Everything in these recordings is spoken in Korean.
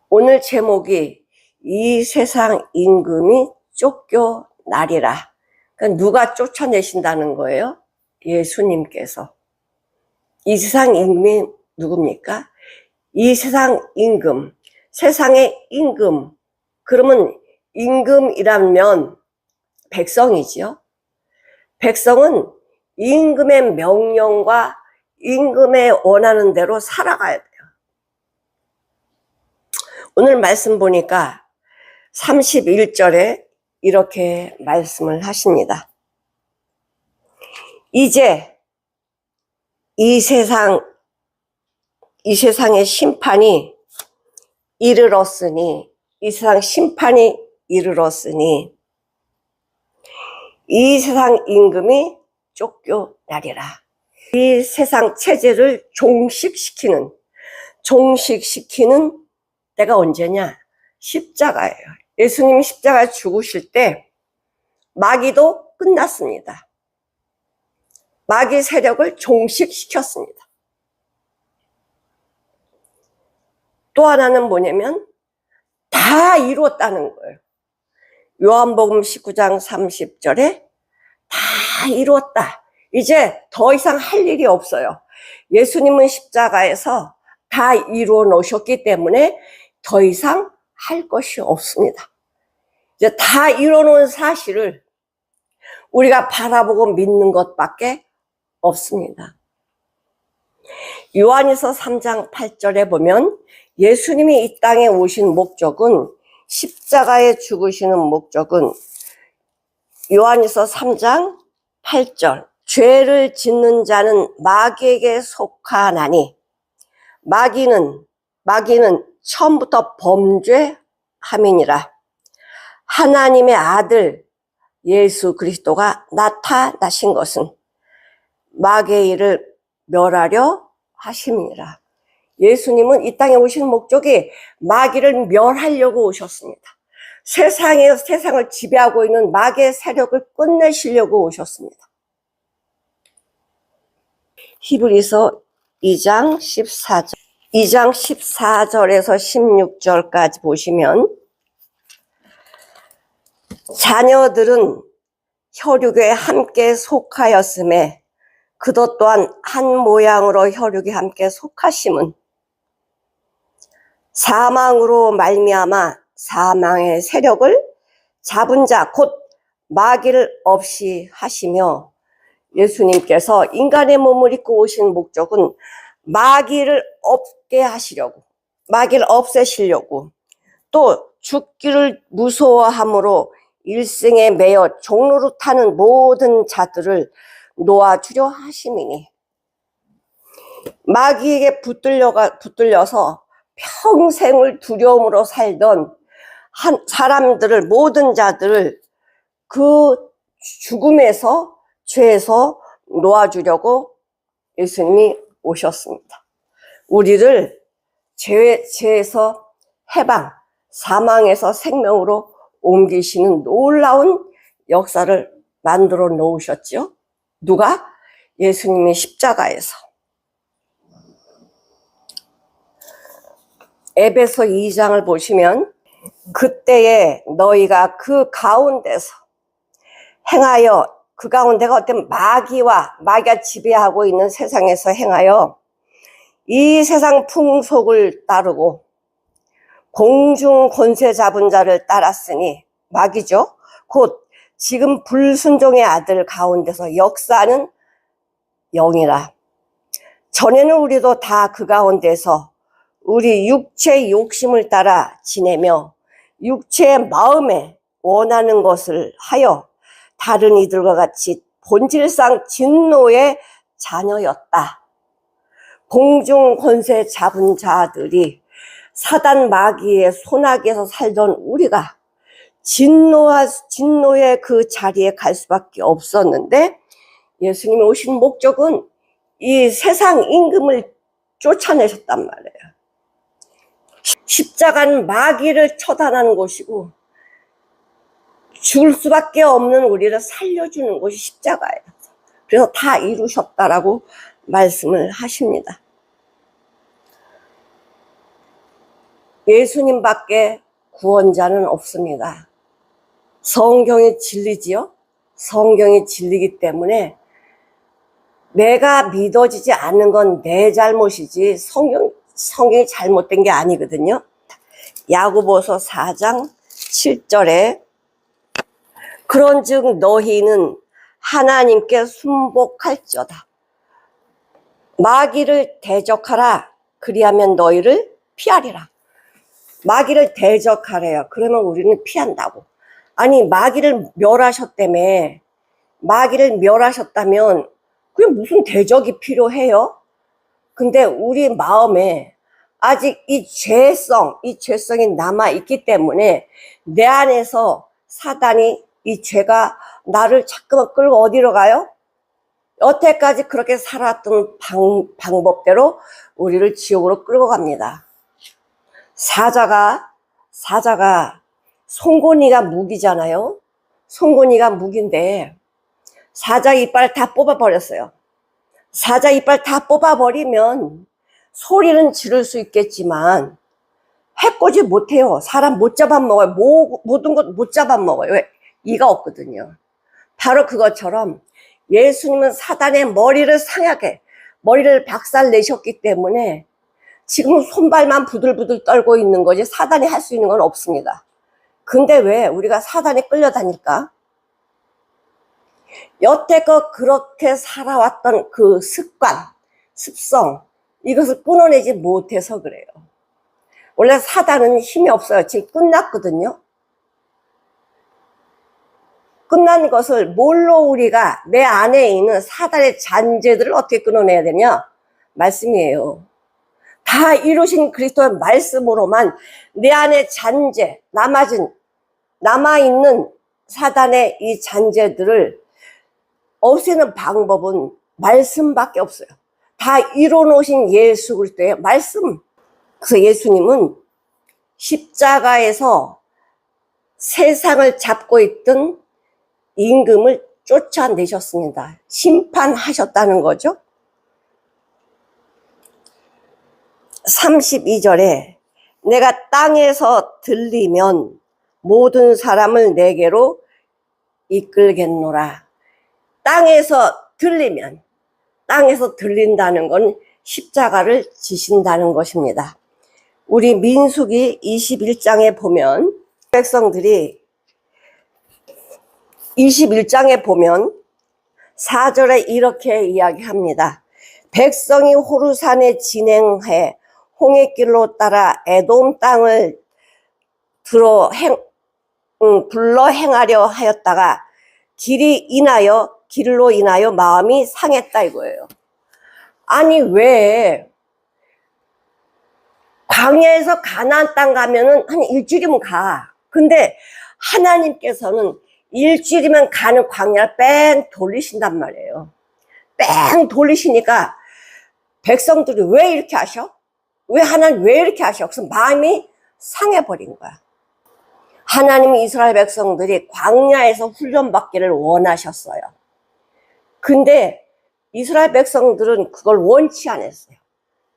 오늘 제목이 이 세상 임금이 쫓겨나리라. 그러니까 누가 쫓아내신다는 거예요? 예수님께서. 이 세상 임금이 누굽니까? 이 세상 임금, 세상의 임금. 그러면 임금이라면 백성이지요. 백성은 임금의 명령과 임금의 원하는 대로 살아가야 돼요. 오늘 말씀 보니까 31절에 이렇게 말씀을 하십니다. 이제 이 세상의 심판이 이르렀으니, 이 세상 심판이 이르렀으니 이 세상 임금이 쫓겨나리라. 이 세상 체제를 종식시키는 때가 언제냐? 십자가예요. 예수님이 십자가에 죽으실 때 마귀도 끝났습니다. 마귀 세력을 종식시켰습니다. 또 하나는 뭐냐면 다 이루었다는 거예요. 요한복음 19장 30절에 다 이루었다. 이제 더 이상 할 일이 없어요. 예수님은 십자가에서 다 이루어 놓으셨기 때문에 더 이상 할 것이 없습니다. 이제 다 이루어 놓은 사실을 우리가 바라보고 믿는 것밖에 없습니다. 요한일서 3장 8절에 보면 예수님이 이 땅에 오신 목적은, 십자가에 죽으시는 목적은 요한일서 3장 8절, 죄를 짓는 자는 마귀에게 속하나니 마귀는 처음부터 범죄함이니라. 하나님의 아들 예수 그리스도가 나타나신 것은 마귀의 일을 멸하려 하심이니라. 예수님은 이 땅에 오신 목적이 마귀를 멸하려고 오셨습니다. 세상을 지배하고 있는 마귀의 세력을 끝내시려고 오셨습니다. 히브리서 2장 14절에서 16절까지 보시면, 자녀들은 혈육에 함께 속하였음에 그도 또한 한 모양으로 혈육에 함께 속하심은 사망으로 말미암아 사망의 세력을 잡은 자 곧 마귀를 없이 하시며, 예수님께서 인간의 몸을 입고 오신 목적은 마귀를 없게 하시려고, 마귀를 없애시려고, 또 죽기를 무서워함으로 일생에 매여 종로로 타는 모든 자들을 놓아주려 하심이니, 마귀에게 붙들려서 평생을 두려움으로 살던 사람들을, 모든 자들을 그 죽음에서, 죄에서 놓아주려고 예수님이 오셨습니다. 우리를 죄에서 해방, 사망에서 생명으로 옮기시는 놀라운 역사를 만들어 놓으셨죠. 누가? 예수님이 십자가에서. 에베소 2장을 보시면, 그때에 너희가 그 가운데서 행하여, 그 가운데가 어떤 마귀가 지배하고 있는 세상에서 행하여 이 세상 풍속을 따르고 공중 권세 잡은 자를 따랐으니, 마귀죠. 곧 지금 불순종의 아들 가운데서 역사하는 영이라. 전에는 우리도 다 그 가운데서 우리 육체의 욕심을 따라 지내며 육체의 마음에 원하는 것을 하여 다른 이들과 같이 본질상 진노의 자녀였다. 공중 권세 잡은 자들이 사단 마귀의 손아귀에서 살던 우리가 진노의 그 자리에 갈 수밖에 없었는데, 예수님이 오신 목적은 이 세상 임금을 쫓아내셨단 말이에요. 십자가는 마귀를 처단하는 곳이고 죽을 수밖에 없는 우리를 살려주는 곳이 십자가예요. 그래서 다 이루셨다라고 말씀을 하십니다. 예수님밖에 구원자는 없습니다. 성경이 진리지요? 성경이 진리기 때문에 내가 믿어지지 않는 건 내 잘못이지 성경이 잘못된 게 아니거든요. 야고보서 4장 7절에 그런즉 너희는 하나님께 순복할지어다. 마귀를 대적하라. 그리하면 너희를 피하리라. 마귀를 대적하래요. 그러면 우리는 피한다고. 아니 마귀를 멸하셨다며. 마귀를 멸하셨다면 그게 무슨 대적이 필요해요? 근데 우리 마음에 아직 이 죄성이 남아있기 때문에 내 안에서 사단이 이 죄가 나를 자꾸만 끌고 어디로 가요? 여태까지 그렇게 살았던 방법대로 우리를 지옥으로 끌고 갑니다. 사자가 송곳니가 무기잖아요. 송곳니가 무기인데 사자 이빨을 다 뽑아버렸어요. 사자 이빨 다 뽑아버리면 소리는 지를 수 있겠지만 해코지 못해요. 사람 못 잡아먹어요. 모든 것 못 잡아먹어요. 왜? 이가 없거든요. 바로 그것처럼 예수님은 사단의 머리를 상하게, 머리를 박살내셨기 때문에 지금 손발만 부들부들 떨고 있는 거지 사단이 할 수 있는 건 없습니다. 근데 왜 우리가 사단에 끌려다닐까? 여태껏 그렇게 살아왔던 그 습성, 이것을 끊어내지 못해서 그래요. 원래 사단은 힘이 없어요. 지금 끝났거든요. 끝난 것을 뭘로 우리가 내 안에 있는 사단의 잔재들을 어떻게 끊어내야 되냐? 말씀이에요. 다 이루신 그리스도의 말씀으로만 내 안에 잔재, 남아있는 사단의 이 잔재들을 없애는 방법은 말씀밖에 없어요. 다 이뤄놓으신 예수 그리스도의 말씀. 그래서 예수님은 십자가에서 세상을 잡고 있던 임금을 쫓아내셨습니다. 심판하셨다는 거죠. 32절에 내가 땅에서 들리면 모든 사람을 내게로 이끌겠노라. 땅에서 들린다는 건 십자가를 지신다는 것입니다. 우리 민수기 21장에 보면 백성들이 21장에 보면 4절에 이렇게 이야기합니다. 백성이 호르산에 진행해 홍해길로 따라 에돔 땅을 불러 행하려 하였다가 길로 인하여 마음이 상했다 이거예요. 아니 왜 광야에서 가나안 땅 가면은 한 일주일이면 가. 근데 하나님께서는 일주일이면 가는 광야를 뺑 돌리신단 말이에요. 뺑 돌리시니까 백성들이 왜 이렇게 하셔? 하나님 왜 이렇게 하셔? 그래서 마음이 상해버린 거야. 하나님이 이스라엘 백성들이 광야에서 훈련받기를 원하셨어요. 근데 이스라엘 백성들은 그걸 원치 않았어요.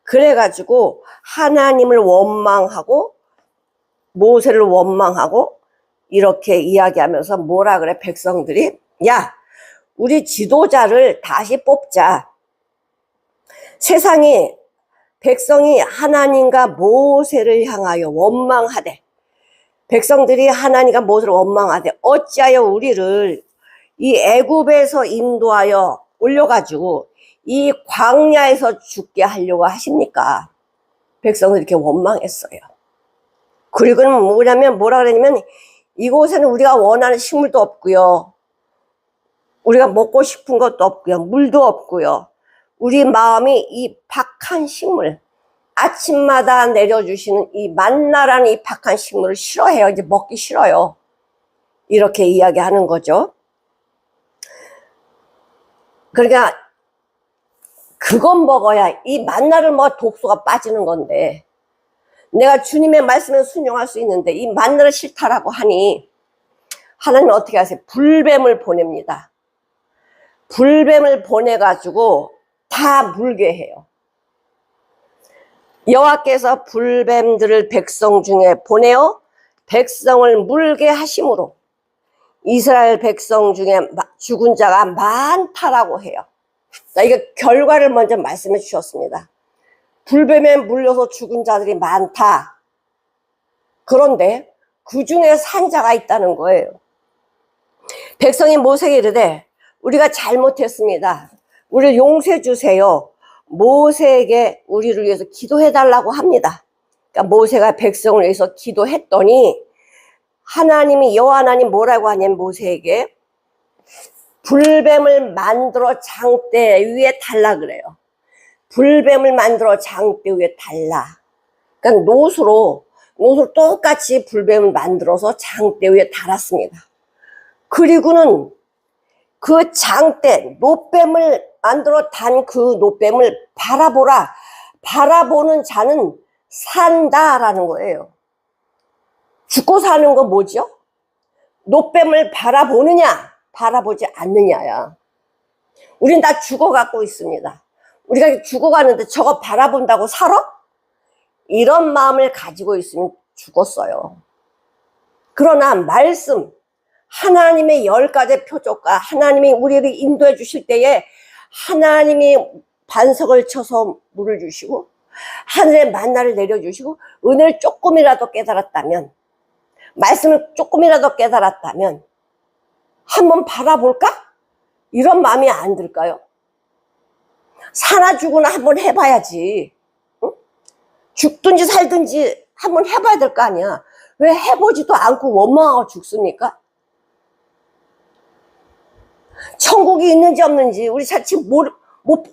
그래가지고 하나님을 원망하고 모세를 원망하고 이렇게 이야기하면서 뭐라 그래? 백성들이 야 우리 지도자를 다시 뽑자. 백성이 하나님과 모세를 향하여 원망하되 백성들이 하나님과 모세를 원망하되 어찌하여 우리를 이 애굽에서 인도하여 올려가지고 이 광야에서 죽게 하려고 하십니까? 백성은 이렇게 원망했어요. 그리고는 뭐라 그러냐면 이곳에는 우리가 원하는 식물도 없고요. 우리가 먹고 싶은 것도 없고요. 물도 없고요. 우리 마음이 이 박한 식물, 아침마다 내려주시는 이 만나라는 이 박한 식물을 싫어해요. 이제 먹기 싫어요. 이렇게 이야기하는 거죠. 그러니까 그건 먹어야 이 만나를 먹어 독소가 빠지는 건데 내가 주님의 말씀에 순종할 수 있는데 이 만나를 싫다라고 하니 하나님은 어떻게 하세요? 불뱀을 보냅니다. 불뱀을 보내가지고 다 물게 해요. 여호와께서 불뱀들을 백성 중에 보내어 백성을 물게 하심으로 이스라엘 백성 중에 죽은 자가 많다라고 해요. 자, 이거 결과를 먼저 말씀해 주셨습니다. 불뱀에 물려서 죽은 자들이 많다. 그런데 그 중에 산 자가 있다는 거예요. 백성이 모세에게 이르되 우리가 잘못했습니다. 우리를 용서해 주세요. 모세에게 우리를 위해서 기도해 달라고 합니다. 그러니까 모세가 백성을 위해서 기도했더니 하나님이 여호와 하나님 뭐라고 하냐면 모세에게 불뱀을 만들어 장대 위에 달라 그래요. 불뱀을 만들어 장대 위에 달라. 그러니까 노수로 똑같이 불뱀을 만들어서 장대 위에 달았습니다. 그리고는 그 장대 노뱀을 만들어 단 그 노뱀을 바라보라. 바라보는 자는 산다라는 거예요. 죽고 사는 건 뭐죠? 노뱀을 바라보느냐 바라보지 않느냐야. 우린 다 죽어가고 있습니다. 우리가 죽어가는데 저거 바라본다고 살아? 이런 마음을 가지고 있으면 죽었어요. 그러나 말씀, 하나님의 10가지 표적과 하나님이 우리를 인도해 주실 때에 하나님이 반석을 쳐서 물을 주시고 하늘의 만나를 내려주시고 은혜를 조금이라도 깨달았다면, 말씀을 조금이라도 깨달았다면 한번 바라볼까? 이런 마음이 안 들까요? 사나 죽으나 한번 해봐야지. 응? 죽든지 살든지 한번 해봐야 될 거 아니야. 왜 해보지도 않고 원망하고 죽습니까? 천국이 있는지 없는지 우리 자칫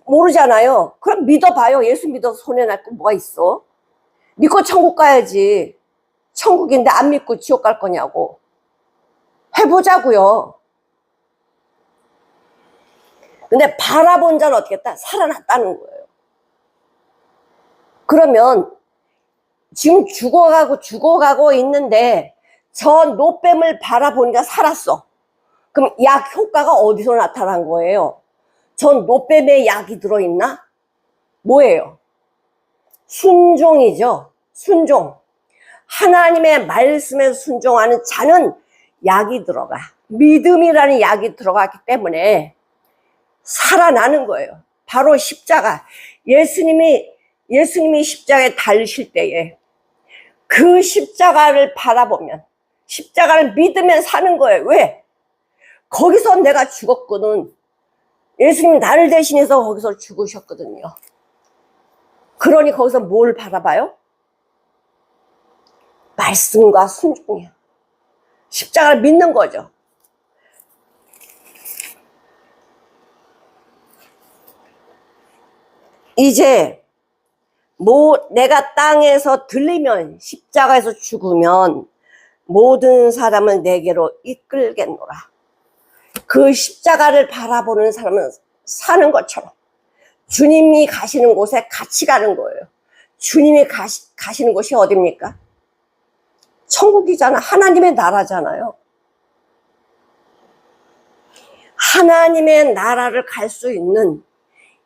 모르잖아요. 그럼 믿어봐요. 예수 믿어서 손해날 거 뭐가 있어? 믿고 천국 가야지. 천국인데 안 믿고 지옥 갈 거냐고. 해보자고요. 근데 바라본 자는 어떻게 했다? 살아났다는 거예요. 그러면 지금 죽어가고 있는데 저 노뱀을 바라보니까 살았어. 그럼 약 효과가 어디서 나타난 거예요? 전 노뱀에 약이 들어있나? 뭐예요? 순종이죠. 순종. 하나님의 말씀에 순종하는 자는 약이 들어가. 믿음이라는 약이 들어갔기 때문에 살아나는 거예요. 바로 십자가. 예수님이 십자가에 달리실 때에 그 십자가를 바라보면, 십자가를 믿으면 사는 거예요. 왜? 거기서 내가 죽었거든. 예수님이 나를 대신해서 거기서 죽으셨거든요. 그러니 거기서 뭘 바라봐요? 말씀과 순종이야. 십자가를 믿는 거죠. 이제 내가 땅에서 들리면, 십자가에서 죽으면 모든 사람을 내게로 이끌겠노라. 그 십자가를 바라보는 사람은 사는 것처럼 주님이 가시는 곳에 같이 가는 거예요. 주님이 가시는 곳이 어딥니까? 천국이잖아. 하나님의 나라잖아요. 하나님의 나라를 갈 수 있는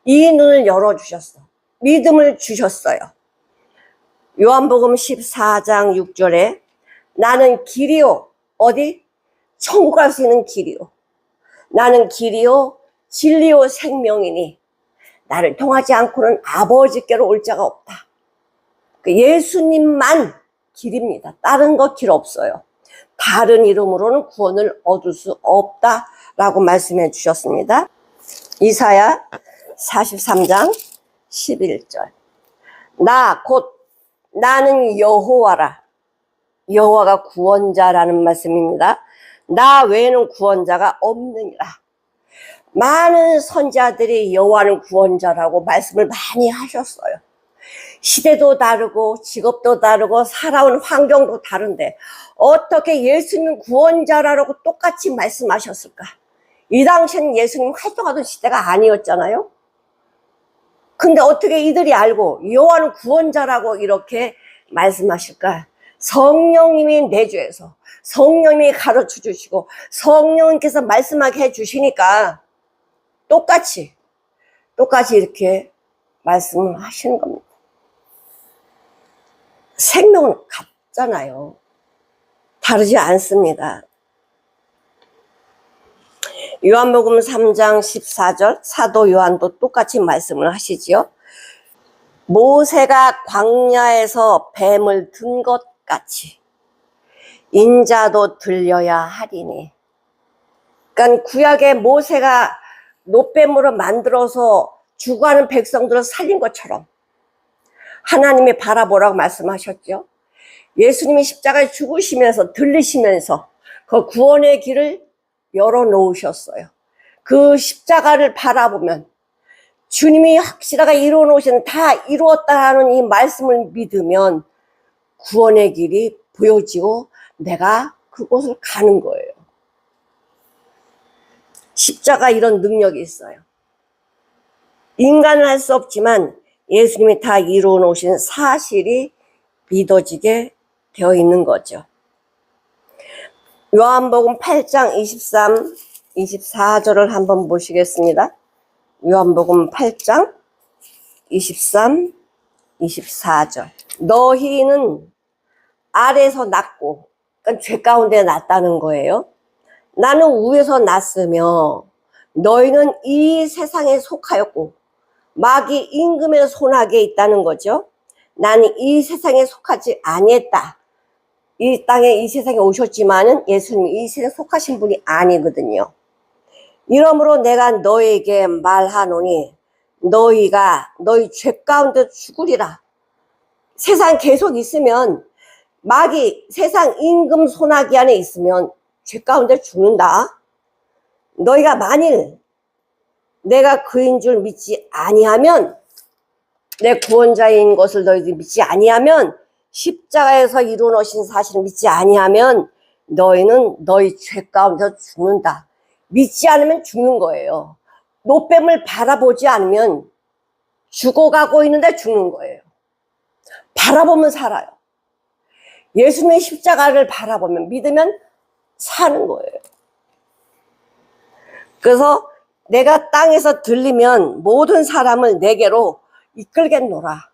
이 눈을 열어주셨어. 믿음을 주셨어요. 요한복음 14장 6절에 나는 길이요. 어디? 천국 갈 수 있는 길이요. 나는 길이요 진리요 생명이니 나를 통하지 않고는 아버지께로 올 자가 없다. 예수님만 길입니다. 다른 거 길 없어요. 다른 이름으로는 구원을 얻을 수 없다라고 말씀해 주셨습니다. 이사야 43장 11절. 나는 여호와라. 여호와가 구원자라는 말씀입니다. 나 외에는 구원자가 없느니라. 많은 선지자들이 여호와는 구원자라고 말씀을 많이 하셨어요. 시대도 다르고 직업도 다르고 살아온 환경도 다른데 어떻게 예수님 구원자라고 똑같이 말씀하셨을까? 이 당시에는 예수님 활동하던 시대가 아니었잖아요. 근데 어떻게 이들이 알고 여호와는 구원자라고 이렇게 말씀하실까? 성령님이 내주해서 성령님이 가르쳐 주시고 성령님께서 말씀하게 해 주시니까 똑같이 이렇게 말씀을 하시는 겁니다. 생명은 같잖아요. 다르지 않습니다. 요한복음 3장 14절 사도 요한도 똑같이 말씀을 하시지요. 모세가 광야에서 뱀을 든 것 같이 인자도 들려야 하리니. 그러니까 구약의 모세가 노뱀으로 만들어서 죽어가는 백성들을 살린 것처럼 하나님이 바라보라고 말씀하셨죠. 예수님이 십자가에 죽으시면서 들리시면서 그 구원의 길을 열어놓으셨어요. 그 십자가를 바라보면 주님이 확실하게 이루어놓으신 다 이루었다는 이 말씀을 믿으면 구원의 길이 보여지고 내가 그곳을 가는 거예요. 십자가 이런 능력이 있어요. 인간은 할 수 없지만 예수님이 다 이루어놓으신 사실이 믿어지게 되어 있는 거죠. 요한복음 8장 23, 24절을 한번 보시겠습니다. 요한복음 8장 23, 24절. 너희는 아래에서 났고, 그러니까 죄 가운데 났다는 거예요. 나는 위에서 났으며 너희는 이 세상에 속하였고 마귀 임금의 손아귀에 있다는 거죠. 나는 이 세상에 속하지 아니했다. 이 땅에 이 세상에 오셨지만은 예수님이 이 세상에 속하신 분이 아니거든요. 이러므로 내가 너에게 말하노니 너희가 너희 죄 가운데 죽으리라. 세상 계속 있으면 마귀 세상 임금 손아귀 안에 있으면 죄 가운데 죽는다. 너희가 만일 내가 그인 줄 믿지 아니하면, 내 구원자인 것을 너희들이 믿지 아니하면, 십자가에서 이루어놓으신 사실을 믿지 아니하면 너희는 너희 죄 가운데 죽는다. 믿지 않으면 죽는 거예요. 노뱀을 바라보지 않으면 죽어가고 있는데 죽는 거예요. 바라보면 살아요. 예수님의 십자가를 바라보면 믿으면 사는 거예요. 그래서 내가 땅에서 들리면 모든 사람을 내게로 이끌겠노라.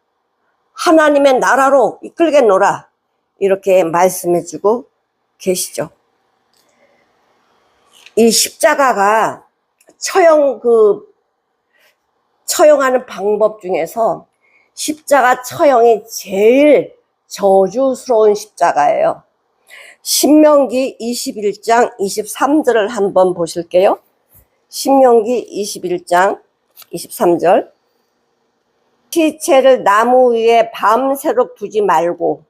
하나님의 나라로 이끌겠노라. 이렇게 말씀해주고 계시죠. 이 십자가가 처형하는 방법 중에서 십자가 처형이 제일 저주스러운 십자가예요. 신명기 21장 23절을 한번 보실게요. 신명기 21장 23절. 시체를 나무 위에 밤새도록 두지 말고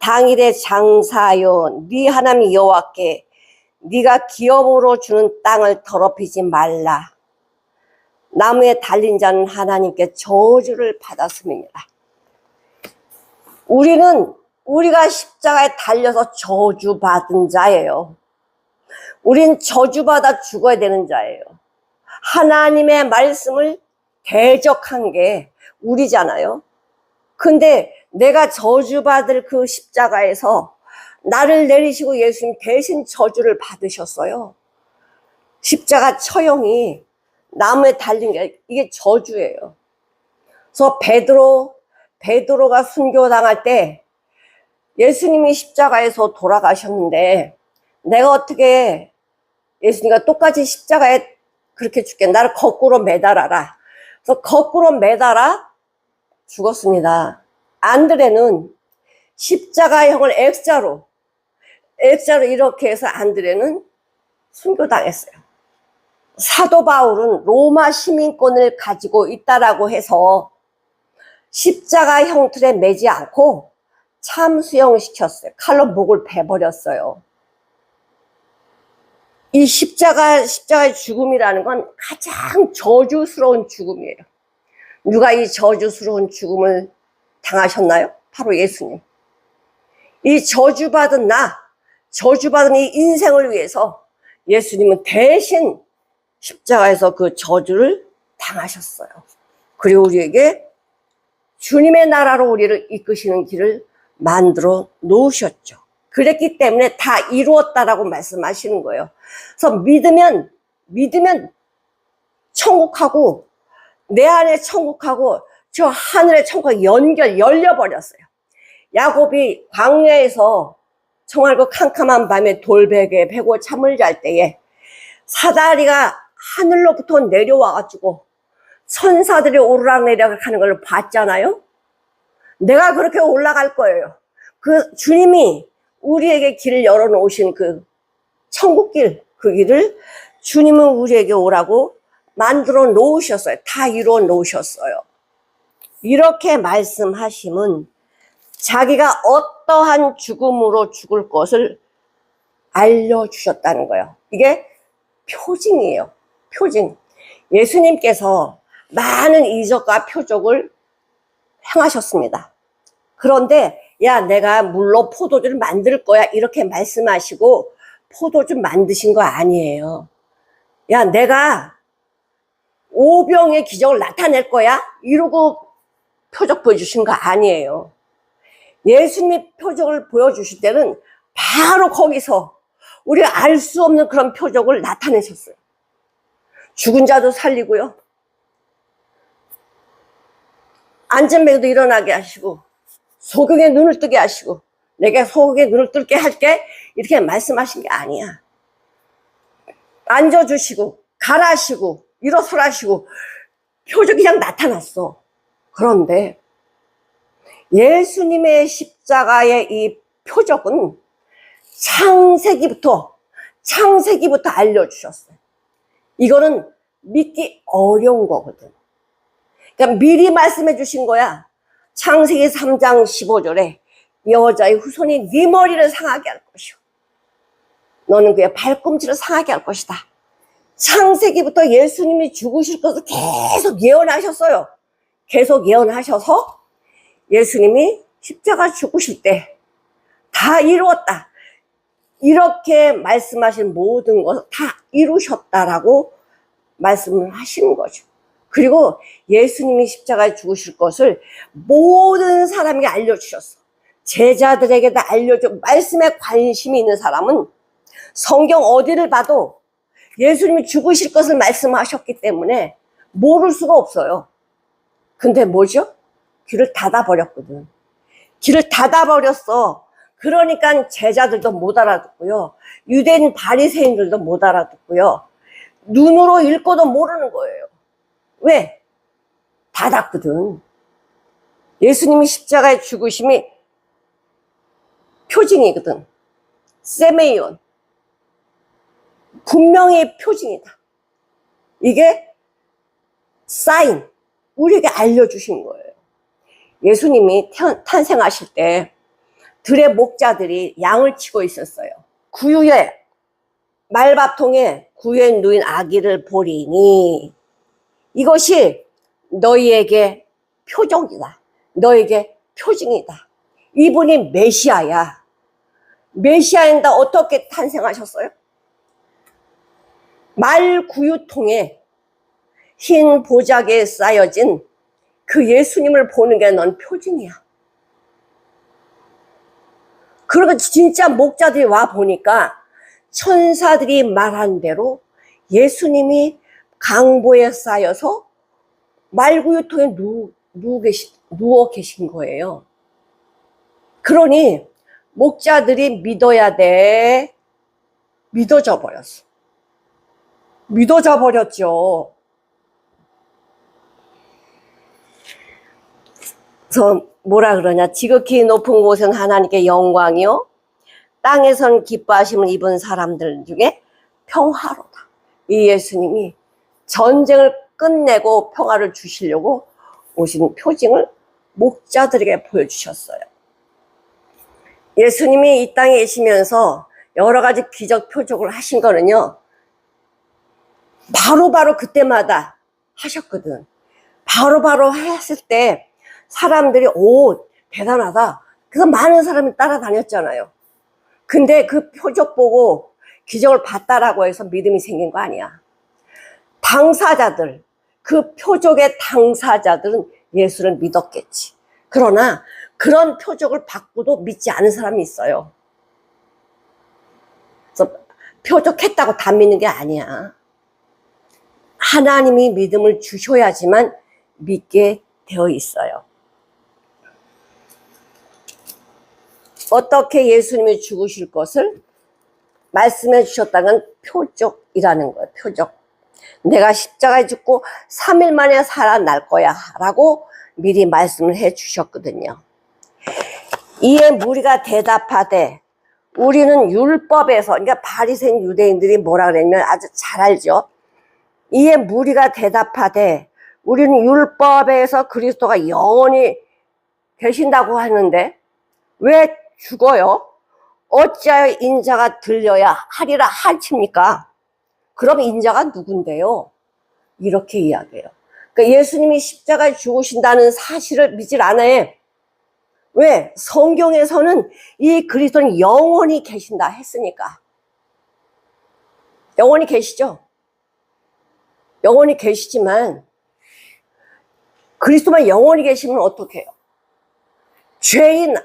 당일에 장사하여 네 하나님 여호와께 네가 기업으로 주는 땅을 더럽히지 말라. 나무에 달린 자는 하나님께 저주를 받았음이니라. 우리가 십자가에 달려서 저주받은 자예요. 우린 저주받아 죽어야 되는 자예요. 하나님의 말씀을 대적한 게 우리잖아요. 근데 내가 저주받을 그 십자가에서 나를 내리시고 예수님 대신 저주를 받으셨어요. 십자가 처형이 나무에 달린 게 이게 저주예요. 그래서 베드로가 순교당할 때 예수님이 십자가에서 돌아가셨는데 내가 어떻게 예수님과 똑같이 십자가에 그렇게 죽게 나를 거꾸로 매달아라. 그래서 거꾸로 매달아 죽었습니다. 안드레는 십자가형을 X자로 이렇게 해서 안드레는 순교당했어요. 사도 바울은 로마 시민권을 가지고 있다라고 해서 십자가 형틀에 매지 않고 참수형시켰어요. 칼로 목을 베버렸어요. 이 십자가의 죽음이라는 건 가장 저주스러운 죽음이에요. 누가 이 저주스러운 죽음을 당하셨나요? 바로 예수님. 이 저주받은 이 인생을 위해서 예수님은 대신 십자가에서 그 저주를 당하셨어요. 그리고 우리에게 주님의 나라로 우리를 이끄시는 길을 만들어 놓으셨죠. 그랬기 때문에 다 이루었다라고 말씀하시는 거예요. 그래서 믿으면 천국하고 내 안에 천국하고 저 하늘의 천국이 열려버렸어요. 야곱이 광야에서 정말 그 캄캄한 밤에 돌베개 베고 잠을 잘 때에 사다리가 하늘로부터 내려와가지고 천사들이 오르락내리락 하는 걸 봤잖아요. 내가 그렇게 올라갈 거예요. 그 주님이 우리에게 길을 열어놓으신 그 천국길, 그 길을 주님은 우리에게 오라고 만들어 놓으셨어요. 다 이루어 놓으셨어요. 이렇게 말씀하심은 자기가 어떠한 죽음으로 죽을 것을 알려주셨다는 거예요. 이게 표징이에요. 표징. 예수님께서 많은 이적과 표적을 행하셨습니다. 그런데 야, 내가 물로 포도주를 만들 거야 이렇게 말씀하시고 포도주 만드신 거 아니에요. 야, 내가 오병의 기적을 나타낼 거야 이러고 표적 보여주신 거 아니에요. 예수님이 표적을 보여주실 때는 바로 거기서 우리가 알 수 없는 그런 표적을 나타내셨어요. 죽은 자도 살리고요, 안전뱅이도 일어나게 하시고, 소경의 눈을 뜨게 하시고, 내가 소경의 눈을 뜨게 할게 이렇게 말씀하신 게 아니야. 앉아주시고 가라시고 일어서라시고 표적이 그냥 나타났어. 그런데 예수님의 십자가의 이 표적은 창세기부터 알려주셨어요. 이거는 믿기 어려운 거거든. 그러니까 미리 말씀해 주신 거야. 창세기 3장 15절에 여자의 후손이 네 머리를 상하게 할 것이요, 너는 그의 발꿈치를 상하게 할 것이다. 창세기부터 예수님이 죽으실 것을 계속 예언하셨어요. 계속 예언하셔서 예수님이 십자가 죽으실 때 다 이루었다, 이렇게 말씀하신 모든 것을 다 이루셨다라고 말씀을 하시는 거죠. 그리고 예수님이 십자가에 죽으실 것을 모든 사람에게 알려주셨어. 제자들에게도 알려줘. 말씀에 관심이 있는 사람은 성경 어디를 봐도 예수님이 죽으실 것을 말씀하셨기 때문에 모를 수가 없어요. 근데 뭐죠? 귀를 닫아버렸거든. 귀를 닫아버렸어. 그러니까 제자들도 못 알아듣고요, 유대인 바리새인들도 못 알아듣고요, 눈으로 읽고도 모르는 거예요. 왜? 닫았거든. 예수님이 십자가에 죽으심이 표징이거든. 세메이온. 분명히 표징이다. 이게 사인, 우리에게 알려주신 거예요. 예수님이 탄생하실 때 들의 목자들이 양을 치고 있었어요. 구유에, 말밥통에 구유에 누인 아기를 보리니 이것이 너희에게 표적이다, 너에게 표징이다. 이분이 메시아야. 메시아인데 어떻게 탄생하셨어요? 말 구유통에 흰 보자기에 쌓여진 그 예수님을 보는 게 넌 표징이야. 그리고 진짜 목자들이 와 보니까 천사들이 말한 대로 예수님이 강보에 쌓여서 말구유통에 누워 계신 거예요. 그러니 목자들이 믿어야 돼. 믿어져 버렸어. 믿어져 버렸죠. 그래서 뭐라 그러냐, 지극히 높은 곳은 하나님께 영광이요, 땅에선 기뻐하심을 입은 사람들 중에 평화로다. 이 예수님이 전쟁을 끝내고 평화를 주시려고 오신 표징을 목자들에게 보여주셨어요. 예수님이 이 땅에 계시면서 여러 가지 기적 표적을 하신 거는요, 바로바로 그때마다 하셨거든. 바로바로 했을 때 사람들이 오, 대단하다, 그래서 많은 사람이 따라다녔잖아요. 근데 그 표적 보고 기적을 봤다라고 해서 믿음이 생긴 거 아니야. 당사자들, 그 표적의 당사자들은 예수를 믿었겠지. 그러나 그런 표적을 받고도 믿지 않은 사람이 있어요. 그래서 표적했다고 다 믿는 게 아니야. 하나님이 믿음을 주셔야지만 믿게 되어 있어요. 어떻게 예수님이 죽으실 것을 말씀해 주셨다는 표적이라는 거예요. 표적. 내가 십자가에 죽고 3일 만에 살아날 거야 라고 미리 말씀을 해 주셨거든요. 이에 무리가 대답하되 우리는 율법에서, 그러니까 바리새인 유대인들이 뭐라 그랬냐면 아주 잘 알죠. 이에 무리가 대답하되 우리는 율법에서 그리스도가 영원히 계신다고 하는데 왜 죽어요? 어찌하여 인자가 들려야 하리라 하십니까? 그럼 인자가 누군데요? 이렇게 이야기해요. 그러니까 예수님이 십자가에 죽으신다는 사실을 믿질 않아요. 왜? 성경에서는 이 그리스도는 영원히 계신다 했으니까. 영원히 계시죠? 영원히 계시지만 그리스도만 영원히 계시면 어떻게 해요? 죄인,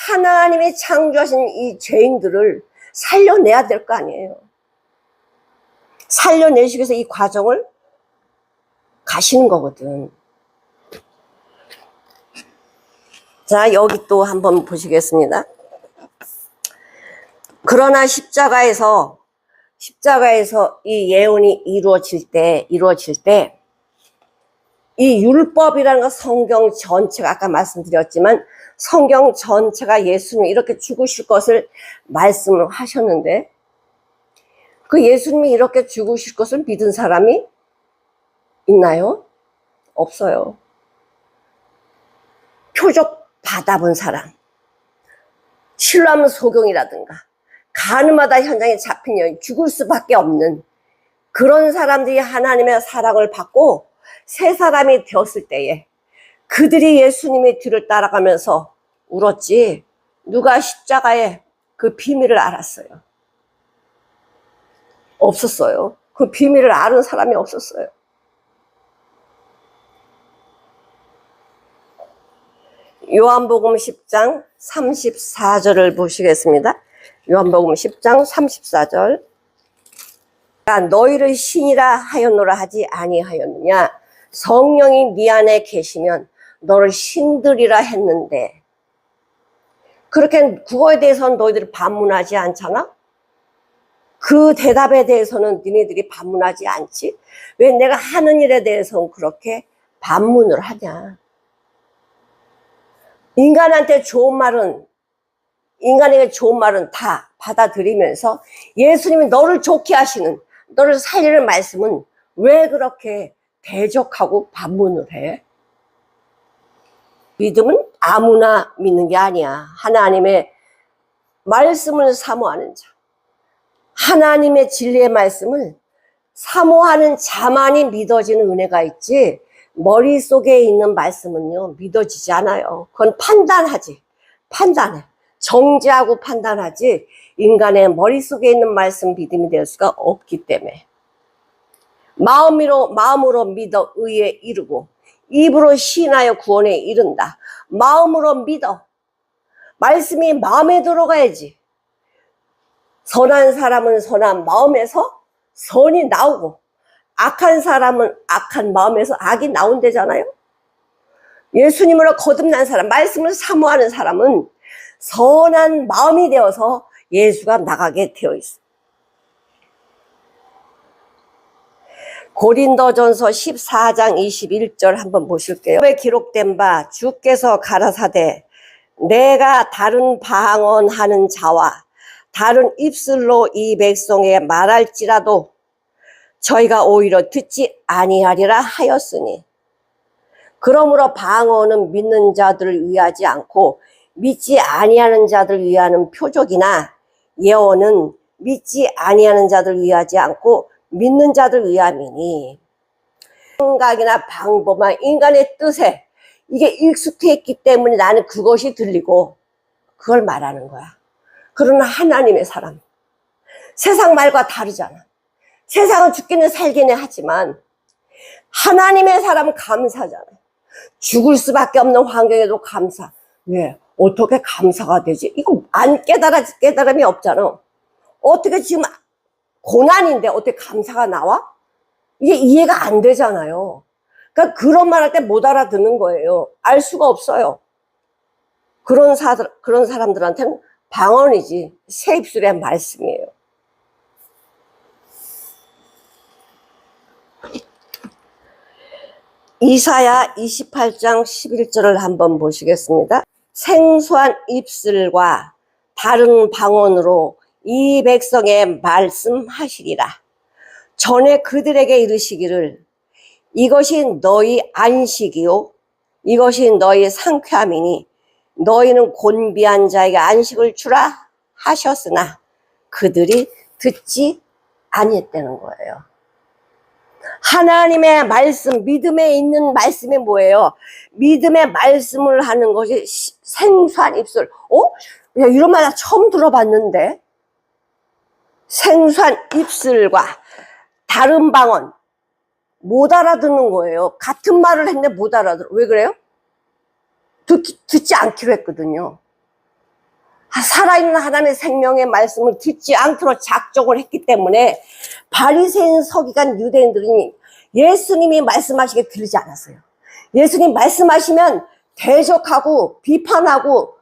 하나님이 창조하신 이 죄인들을 살려내야 될 거 아니에요. 살려내시기 위해서 이 과정을 가시는 거거든. 자, 여기 또 한번 보시겠습니다. 그러나 십자가에서 이 예언이 이루어질 때, 이 율법이라는 건 성경 전체가, 아까 말씀드렸지만 성경 전체가 예수님이 이렇게 죽으실 것을 말씀을 하셨는데, 그 예수님이 이렇게 죽으실 것을 믿은 사람이 있나요? 없어요. 표적 받아본 사람, 실로암 소경이라든가 가늠하다 현장에 잡힌 여인, 죽을 수밖에 없는 그런 사람들이 하나님의 사랑을 받고 새 사람이 되었을 때에 그들이 예수님의 뒤를 따라가면서 울었지, 누가 십자가의 그 비밀을 알았어요? 없었어요. 그 비밀을 아는 사람이 없었어요. 요한복음 10장 34절을 보시겠습니다. 요한복음 10장 34절. 너희를 신이라 하였노라 하지 아니하였느냐? 성령이 네 안에 계시면 너를 신들이라 했는데, 그렇게 그거에 대해서는 너희들이 반문하지 않잖아? 그 대답에 대해서는 니네들이 반문하지 않지? 왜 내가 하는 일에 대해서는 그렇게 반문을 하냐? 인간에게 좋은 말은 다 받아들이면서 예수님이 너를 좋게 하시는, 너를 살리는 말씀은 왜 그렇게 대적하고 반문을 해? 믿음은 아무나 믿는 게 아니야. 하나님의 말씀을 사모하는 자, 하나님의 진리의 말씀을 사모하는 자만이 믿어지는 은혜가 있지, 머릿속에 있는 말씀은요 믿어지지 않아요. 그건 판단해. 정죄하고 판단하지 인간의 머릿속에 있는 말씀 믿음이 될 수가 없기 때문에, 마음으로 믿어 의에 이르고 입으로 시인하여 구원에 이른다. 마음으로 믿어. 말씀이 마음에 들어가야지. 선한 사람은 선한 마음에서 선이 나오고, 악한 사람은 악한 마음에서 악이 나온대잖아요. 예수님으로 거듭난 사람, 말씀을 사모하는 사람은 선한 마음이 되어서 예수가 나가게 되어 있어요. 고린도전서 14장 21절 한번 보실게요. 왜 기록된 바 주께서 가라사대 내가 다른 방언하는 자와 다른 입술로 이 백성에 말할지라도 저희가 오히려 듣지 아니하리라 하였으니, 그러므로 방언은 믿는 자들을 위하지 않고 믿지 아니하는 자들을 위하는 표적이나 예언은 믿지 아니하는 자들을 위하지 않고 믿는 자들을 위함이니, 생각이나 방법이나 인간의 뜻에 이게 익숙해 있기 때문에 나는 그것이 들리고 그걸 말하는 거야. 그러나 하나님의 사람, 세상 말과 다르잖아. 세상은 죽기는 살기는 하지만 하나님의 사람은 감사잖아요. 죽을 수밖에 없는 환경에도 감사. 왜? 어떻게 감사가 되지? 이거 안 깨달음이 없잖아. 어떻게 지금 고난인데 어떻게 감사가 나와? 이게 이해가 안 되잖아요. 그러니까 그런 말 할 때 못 알아듣는 거예요. 알 수가 없어요. 그런 사람들한테는 방언이지 새 입술의 말씀이에요. 이사야 28장 11절을 한번 보시겠습니다. 생소한 입술과 다른 방언으로 이 백성에 말씀하시리라. 전에 그들에게 이르시기를 이것이 너희 안식이요 이것이 너희 상쾌함이니 너희는 곤비한 자에게 안식을 주라 하셨으나 그들이 듣지 아니했다는 거예요. 하나님의 말씀, 믿음에 있는 말씀이 뭐예요? 믿음의 말씀을 하는 것이 생소한 입술. 야, 이런 말 나 처음 들어봤는데. 생소한 입술과 다른 방언. 못 알아듣는 거예요. 같은 말을 했는데 못 알아들어. 왜 그래요? 듣지 않기로 했거든요. 살아있는 하나님의 생명의 말씀을 듣지 않도록 작정을 했기 때문에 바리새인 서기관 유대인들은 예수님이 말씀하시게 들리지 않았어요. 예수님 말씀하시면 대적하고 비판하고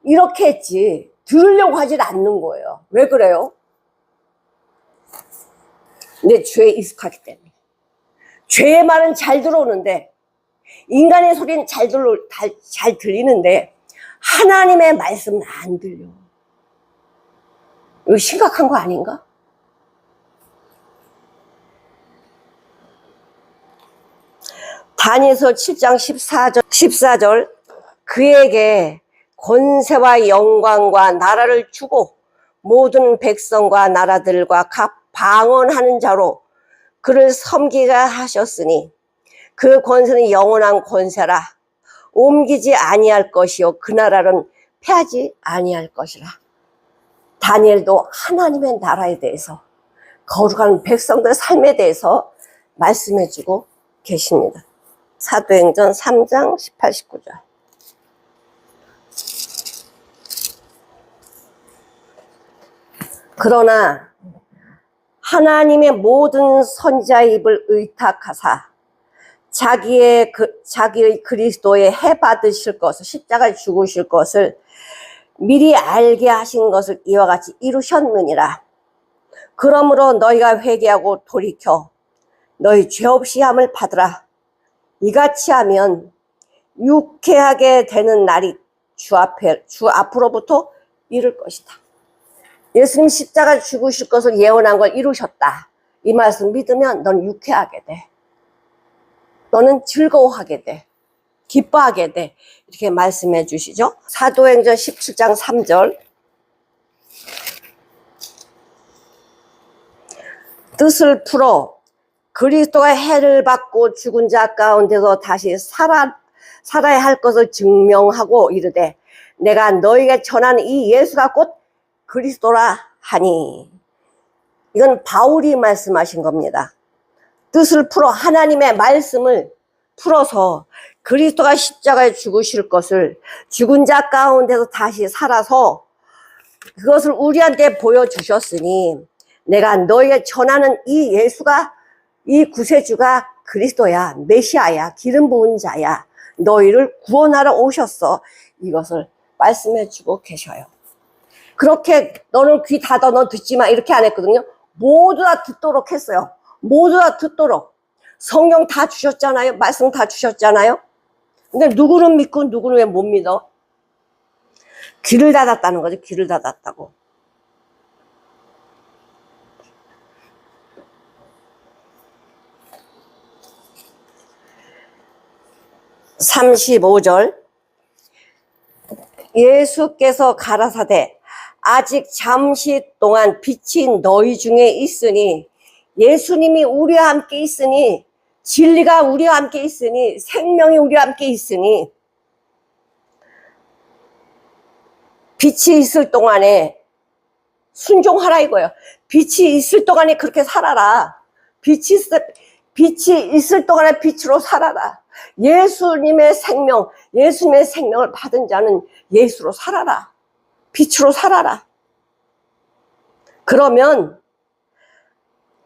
이렇게 했지 들으려고 하질 않는 거예요. 왜 그래요? 내 죄에 익숙하기 때문에. 죄의 말은 잘 들어오는데 인간의 소리는 잘 들리는데 하나님의 말씀은 안 들려. 이거 심각한 거 아닌가? 다니엘서 7장 14절 그에게 권세와 영광과 나라를 주고 모든 백성과 나라들과 각 방언하는 자로 그를 섬기게 하셨으니 그 권세는 영원한 권세라. 옮기지 아니할 것이요 그 나라는 패하지 아니할 것이라. 다니엘도 하나님의 나라에 대해서 거룩한 백성들의 삶에 대해서 말씀해주고 계십니다. 사도행전 3장 18, 19절. 그러나 하나님의 모든 선지자의 입을 의탁하사 자기의 그리스도의 해 받으실 것을 십자가에 죽으실 것을 미리 알게 하신 것을 이와 같이 이루셨느니라. 그러므로 너희가 회개하고 돌이켜 너희 죄 없이 함을 받으라. 이같이 하면 유쾌하게 되는 날이 주 앞으로부터 이룰 것이다. 예수님 십자가 죽으실 것을 예언한 걸 이루셨다. 이 말씀 믿으면 넌 유쾌하게 돼. 너는 즐거워하게 돼. 기뻐하게 돼. 이렇게 말씀해 주시죠. 사도행전 17장 3절. 뜻을 풀어 그리스도가 해를 받고 죽은 자 가운데서 다시 살아야 할 것을 증명하고 이르되 내가 너희에게 전하는 이 예수가 곧 그리스도라 하니. 이건 바울이 말씀하신 겁니다. 뜻을 풀어 하나님의 말씀을 풀어서 그리스도가 십자가에 죽으실 것을 죽은 자 가운데서 다시 살아서 그것을 우리한테 보여주셨으니 내가 너희에게 전하는 이 예수가 이 구세주가 그리스도야, 메시아야, 기름 부은 자야, 너희를 구원하러 오셨어. 이것을 말씀해 주고 계셔요. 그렇게 너는 귀 닫아 너 듣지 마 이렇게 안 했거든요. 모두 다 듣도록 했어요. 모두 다 듣도록. 성경 다 주셨잖아요. 말씀 다 주셨잖아요. 근데 누구는 믿고 누구는 왜 못 믿어? 귀를 닫았다는 거죠. 귀를 닫았다고. (35절) 예수께서 가라사대 아직 잠시 동안 빛이 너희 중에 있으니, 예수님이 우리와 함께 있으니, 진리가 우리와 함께 있으니, 생명이 우리와 함께 있으니, 빛이 있을 동안에 순종하라 이거예요. 빛이 있을 동안에 그렇게 살아라. 빛이 있을 동안에 빛으로 살아라. 예수님의 생명을 받은 자는 예수로 살아라. 빛으로 살아라. 그러면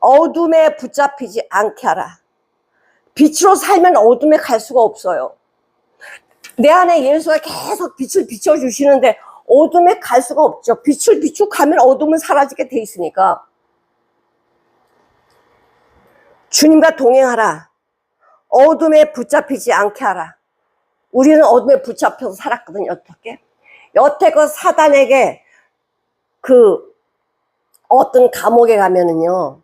어둠에 붙잡히지 않게 하라. 빛으로 살면 어둠에 갈 수가 없어요. 내 안에 예수가 계속 빛을 비춰주시는데 어둠에 갈 수가 없죠. 빛을 비추가면 어둠은 사라지게 돼 있으니까. 주님과 동행하라. 어둠에 붙잡히지 않게 하라. 우리는 어둠에 붙잡혀서 살았거든요. 어떻게? 여태껏 사단에게 그 어떤 감옥에 가면은요,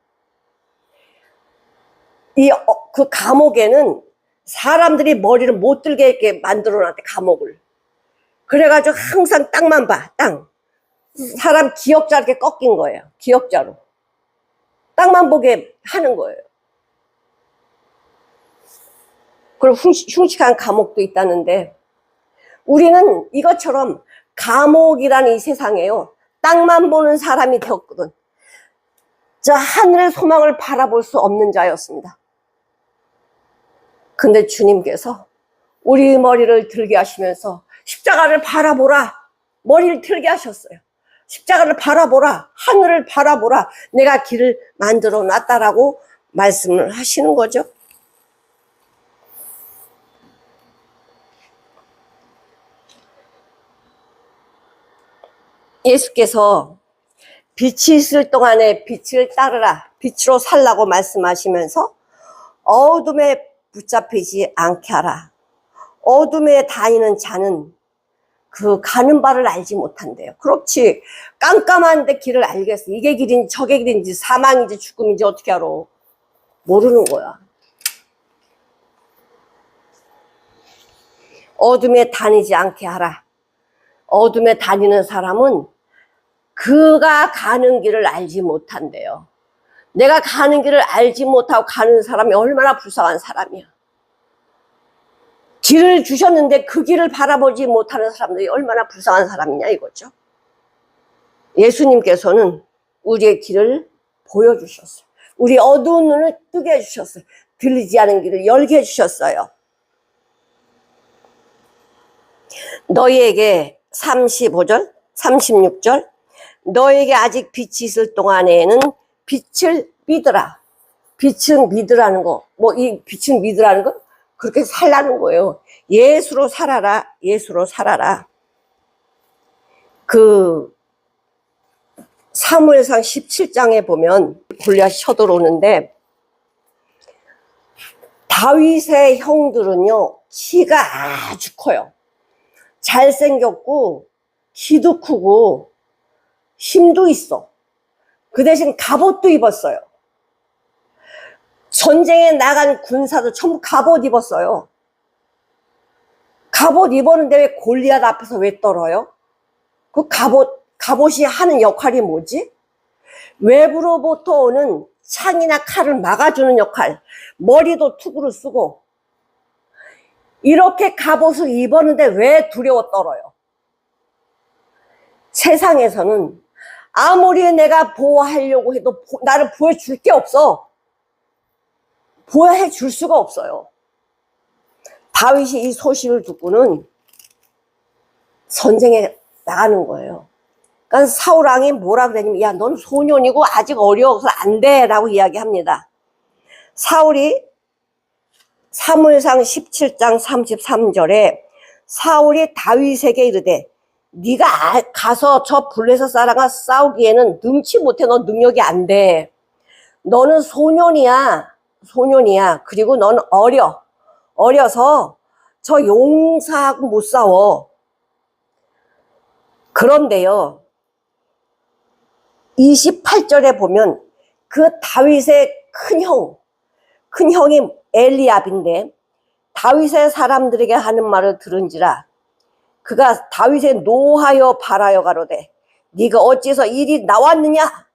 그 감옥에는 사람들이 머리를 못 들게 이렇게 만들어 놨대, 감옥을. 그래가지고 항상 땅만 봐, 땅. 사람 기역자 이렇게 꺾인 거예요. 기역자로. 땅만 보게 하는 거예요. 그리고 흉측한 감옥도 있다는데, 우리는 이것처럼 감옥이라는 이 세상에요, 땅만 보는 사람이 되었거든. 저 하늘의 소망을 바라볼 수 없는 자였습니다. 근데 주님께서 우리 머리를 들게 하시면서 십자가를 바라보라. 머리를 들게 하셨어요. 십자가를 바라보라. 하늘을 바라보라. 내가 길을 만들어 놨다라고 말씀을 하시는 거죠. 예수께서 빛이 있을 동안에 빛을 따르라. 빛으로 살라고 말씀하시면서 어둠에 붙잡히지 않게 하라. 어둠에 다니는 자는 그 가는 바를 알지 못한대요. 그렇지. 깜깜한데 길을 알겠어. 이게 길인지 저게 길인지 사망인지 죽음인지 어떻게 알아. 모르는 거야. 어둠에 다니지 않게 하라. 어둠에 다니는 사람은 그가 가는 길을 알지 못한대요. 내가 가는 길을 알지 못하고 가는 사람이 얼마나 불쌍한 사람이야. 길을 주셨는데 그 길을 바라보지 못하는 사람들이 얼마나 불쌍한 사람이냐 이거죠. 예수님께서는 우리의 길을 보여주셨어요. 우리 어두운 눈을 뜨게 해주셨어요. 들리지 않은 길을 열게 해주셨어요. 너희에게 35절, 36절 너에게 아직 빛이 있을 동안에는 빛을 믿으라. 빛은 믿으라는 거, 뭐 이 빛을 믿으라는 건 그렇게 살라는 거예요. 예수로 살아라. 예수로 살아라. 그 사무엘상 17장에 보면 골리앗이 쳐들어오는데 다윗의 형들은요 키가 아주 커요. 잘생겼고 키도 크고 힘도 있어. 그 대신 갑옷도 입었어요. 전쟁에 나간 군사도 전부 갑옷 입었어요. 갑옷 입었는데 왜 골리앗 앞에서 왜 떨어요? 그 갑옷이 하는 역할이 뭐지? 외부로부터 오는 창이나 칼을 막아주는 역할. 머리도 투구를 쓰고. 이렇게 갑옷을 입었는데 왜 두려워 떨어요? 세상에서는 아무리 내가 보호하려고 해도 나를 보호해줄 게 없어. 보호해 줄 수가 없어요. 다윗이 이 소식을 듣고는 전쟁에 나가는 거예요. 그러니까 사울왕이 뭐라 그랬냐면 야, 넌 소년이고 아직 어려워서 안 돼 라고 이야기합니다. 사울이 사무엘상 17장 33절에 사울이 다윗에게 이르되 네가 가서 저 블레셋 사람과 싸우기에는 능치 못해. 너 능력이 안 돼. 너는 소년이야. 소년이야. 그리고 넌 어려서 저 용사하고 못 싸워. 그런데요 28절에 보면 그 다윗의 큰 형이 엘리압인데 다윗의 사람들에게 하는 말을 들은지라 그가 다윗에 노하여 바라여 가로되 네가 어째서 일이 나왔느냐.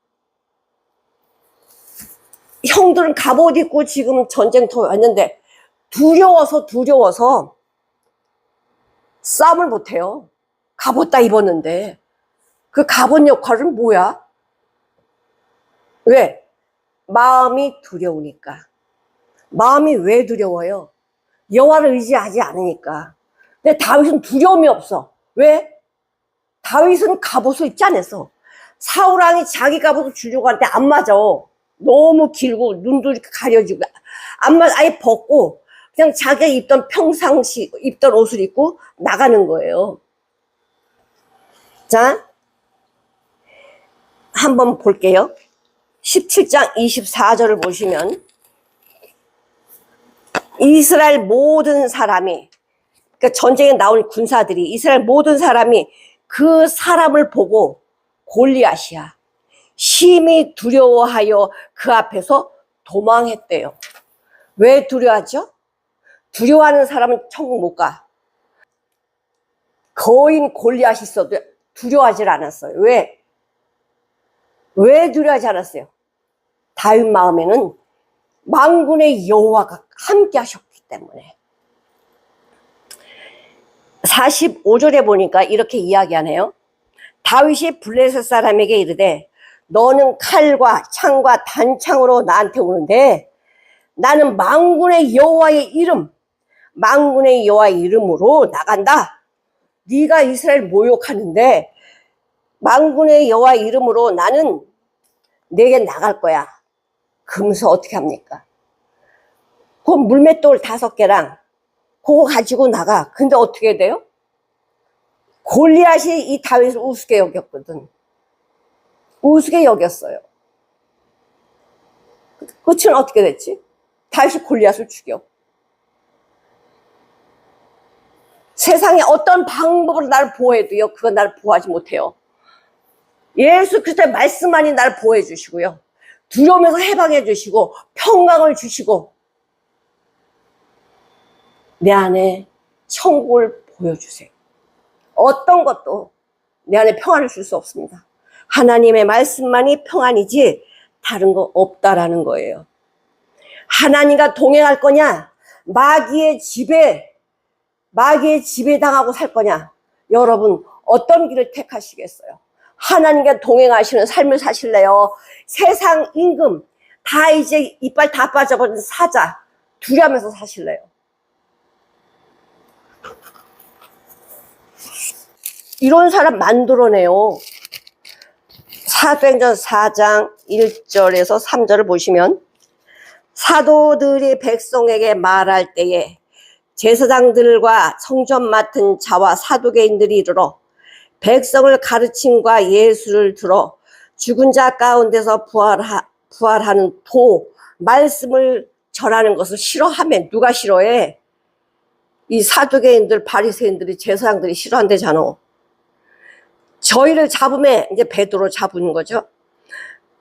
형들은 갑옷 입고 지금 전쟁터에 왔는데 두려워서 싸움을 못해요. 갑옷 다 입었는데 그 갑옷 역할은 뭐야? 왜? 마음이 두려우니까. 마음이 왜 두려워요? 여호와를 의지하지 않으니까. 근데 다윗은 두려움이 없어. 왜? 다윗은 갑옷을 입지 않았어. 사울왕이 자기 갑옷을 주려고 하는데 안 맞아. 너무 길고 눈도 이렇게 가려지고 안 맞아. 아예 벗고 그냥 자기가 입던 평상시 입던 옷을 입고 나가는 거예요. 자, 한번 볼게요. 17장 24절을 보시면 이스라엘 모든 사람이, 그러니까 전쟁에 나온 군사들이, 이스라엘 모든 사람이 그 사람을 보고 골리앗이야 심히 두려워하여 그 앞에서 도망했대요. 왜 두려워하죠? 두려워하는 사람은 천국 못 가. 거인 골리앗이 있어도 두려워하지 않았어요. 왜 두려워하지 않았어요? 다윗 마음에는 만군의 여호와가 함께 하셨기 때문에. 45절에 보니까 이렇게 이야기하네요. 다윗이 블레셋 사람에게 이르되 너는 칼과 창과 단창으로 나한테 오는데 나는 만군의 여호와의 이름으로 나간다. 네가 이스라엘 모욕하는데 만군의 여호와의 이름으로 나는 내게 나갈 거야. 그러면서 어떻게 합니까? 그 물맷돌 5개랑 그거 가지고 나가. 근데 어떻게 돼요? 골리앗이 이 다윗을 우습게 여겼거든. 우습게 여겼어요. 끝은 어떻게 됐지? 다윗이 골리앗을 죽여. 세상에 어떤 방법으로 나를 보호해도요, 그건 나를 보호하지 못해요. 예수 그리스도의 말씀만이 나를 보호해 주시고요, 두려움에서 해방해 주시고 평강을 주시고 내 안에 천국을 보여주세요. 어떤 것도 내 안에 평안을 줄 수 없습니다. 하나님의 말씀만이 평안이지 다른 거 없다라는 거예요. 하나님과 동행할 거냐, 마귀의 지배 당하고 살 거냐, 여러분 어떤 길을 택하시겠어요? 하나님과 동행하시는 삶을 사실래요? 세상 임금 다 이제 이빨 다 빠져버린 사자 두려워하면서 사실래요? 이런 사람 만들어내요. 사도행전 4장 1절에서 3절을 보시면 사도들이 백성에게 말할 때에 제사장들과 성전 맡은 자와 사두개인들이 이르러 백성을 가르침과 예수를 들어 죽은 자 가운데서 부활하는 말씀을 전하는 것을 싫어하면, 누가 싫어해? 이 사두개인들, 바리새인들이, 제사장들이 싫어한대잖아. 저희를 잡으면 이제 베드로 잡은 거죠.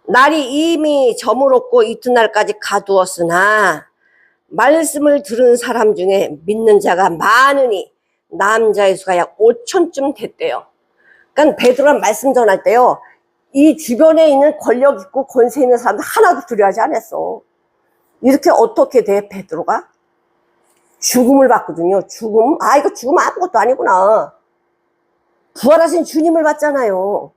날이 이미 저물었고 이튿날까지 가두었으나 말씀을 들은 사람 중에 믿는 자가 많으니 남자의 수가 약 5천쯤 됐대요. 그러니까 베드로가 말씀 전할 때요, 이 주변에 있는 권력 있고 권세 있는 사람들 하나도 두려워하지 않았어. 이렇게 어떻게 돼? 베드로가 죽음을 받거든요. 죽음? 이거 죽음 아무것도 아니구나. 부활하신 주님을 봤잖아요.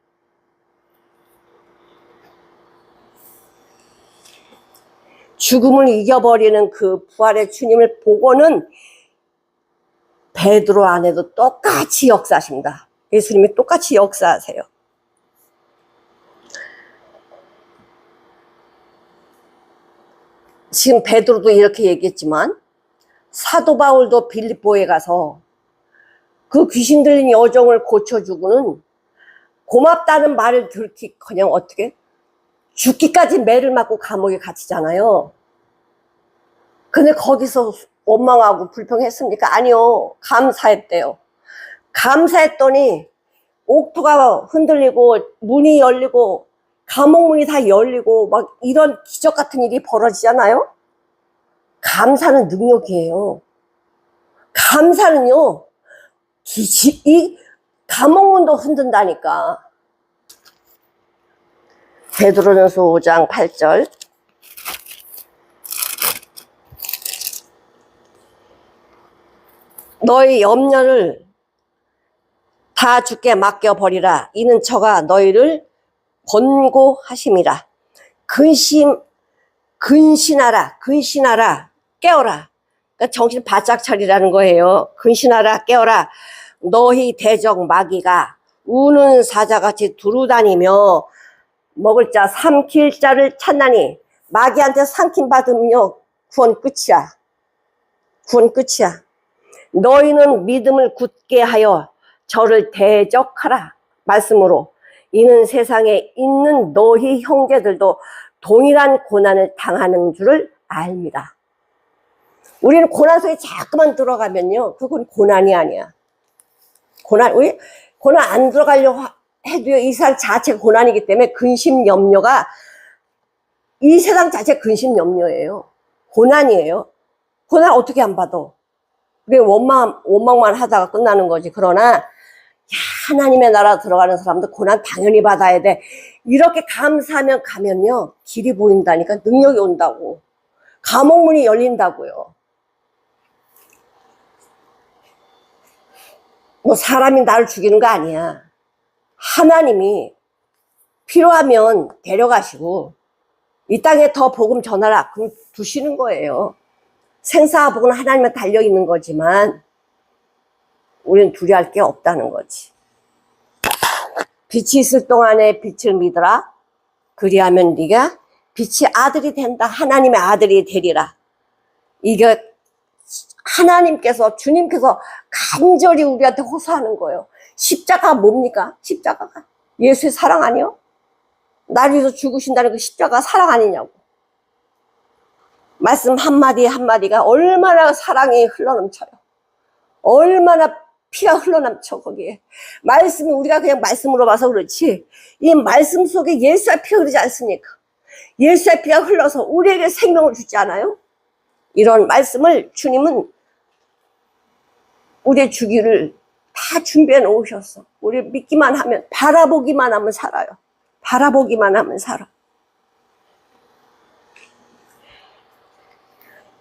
죽음을 이겨버리는 그 부활의 주님을 보고는 베드로 안에도 똑같이 역사하십니다. 예수님이 똑같이 역사하세요. 지금 베드로도 이렇게 얘기했지만 사도 바울도 빌립보에 가서 그 귀신 들린 여종을 고쳐주고는 고맙다는 말을 들기커녕 어떻게 죽기까지 매를 맞고 감옥에 갇히잖아요. 근데 거기서 원망하고 불평했습니까? 아니요. 감사했대요. 감사했더니 옥토가 흔들리고 문이 열리고 감옥 문이 다 열리고 막 이런 기적 같은 일이 벌어지잖아요. 감사는 능력이에요. 감사는요, 이 감옥 문도 흔든다니까. 베드로전서 5장 8절. 너희 염려를 다 주께 맡겨버리라. 이는 저가 너희를 권고하심이라. 근신하라, 깨어라. 그러니까 정신 바짝 차리라는 거예요. 근신하라, 깨어라. 너희 대적 마귀가 우는 사자같이 두루다니며 먹을 자 삼킬 자를 찾나니, 마귀한테 삼킴 받으면요 구원 끝이야. 너희는 믿음을 굳게 하여 저를 대적하라. 말씀으로 이는 세상에 있는 너희 형제들도 동일한 고난을 당하는 줄을 알미라. 우리는 고난 속에 자꾸만 들어가면요, 그건 고난이 아니야. 고난 안 들어가려고 해도요, 이 세상 자체가 고난이기 때문에 근심 염려가, 이 세상 자체가 근심 염려예요. 고난이에요. 고난 어떻게 안 받아? 우리 원망만 하다가 끝나는 거지. 그러나 하나님의 나라 들어가는 사람도 고난 당연히 받아야 돼. 이렇게 감사하면 가면요, 길이 보인다니까. 능력이 온다고. 감옥문이 열린다고요. 뭐 사람이 나를 죽이는 거 아니야. 하나님이 필요하면 데려가시고 이 땅에 더 복음 전하라 그럼 두시는 거예요. 생사와 복은 하나님에 달려있는 거지만 우리는 두려워할 게 없다는 거지. 빛이 있을 동안에 빛을 믿어라. 그리하면 네가 빛이 아들이 된다. 하나님의 아들이 되리라. 이게 하나님께서, 주님께서 간절히 우리한테 호소하는 거예요. 십자가가 뭡니까? 십자가가 예수의 사랑 아니요? 나를 위해서 죽으신다는 그 십자가가 사랑 아니냐고. 말씀 한마디 한마디가 얼마나 사랑이 흘러넘쳐요. 얼마나 피가 흘러넘쳐 거기에. 말씀이, 우리가 그냥 말씀으로 봐서 그렇지, 이 말씀 속에 예수의 피가 흐르지 않습니까? 예수의 피가 흘러서 우리에게 생명을 주지 않아요? 이런 말씀을 주님은 우리의 주기를 다 준비해 놓으셨어. 우리 믿기만 하면, 바라보기만 하면 살아요. 바라보기만 하면 살아.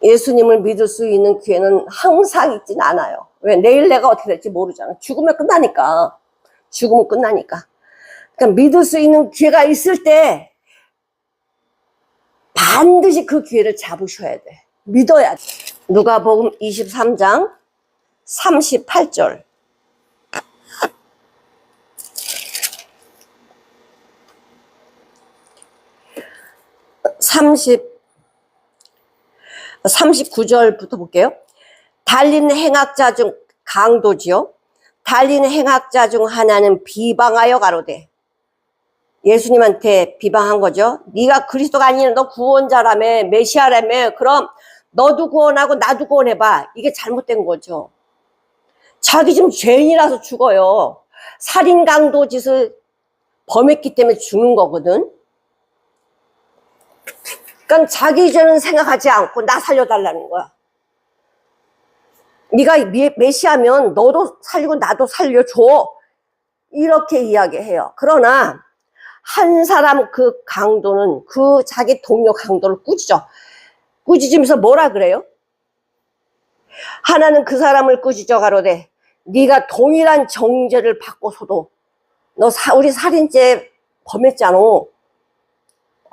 예수님을 믿을 수 있는 기회는 항상 있진 않아요. 왜? 내일 내가 어떻게 될지 모르잖아. 죽으면 끝나니까. 죽으면 끝나니까. 그러니까 믿을 수 있는 기회가 있을 때 반드시 그 기회를 잡으셔야 돼. 믿어야 돼. 누가복음 23장 38절. 39절부터 볼게요. 달리는 행악자 중 강도지요. 달리는 행악자 중 하나는 비방하여 가로되, 예수님한테 비방한 거죠. 네가 그리스도가 아니면 너 구원자라며, 메시아라며, 그럼 너도 구원하고 나도 구원해봐. 이게 잘못된 거죠. 자기 지금 죄인이라서 죽어요. 살인 강도 짓을 범했기 때문에 죽는 거거든. 그러니까 자기 죄는 생각하지 않고 나 살려달라는 거야. 네가 메시아면 너도 살리고 나도 살려줘. 이렇게 이야기해요. 그러나 한 사람 그 강도는 그 자기 동료 강도를 꾸짖어. 꾸짖으면서 뭐라 그래요? 하나는 그 사람을 꾸짖어 가로되, 네가 동일한 정죄를 받고서도 너 우리 살인죄 범했잖아.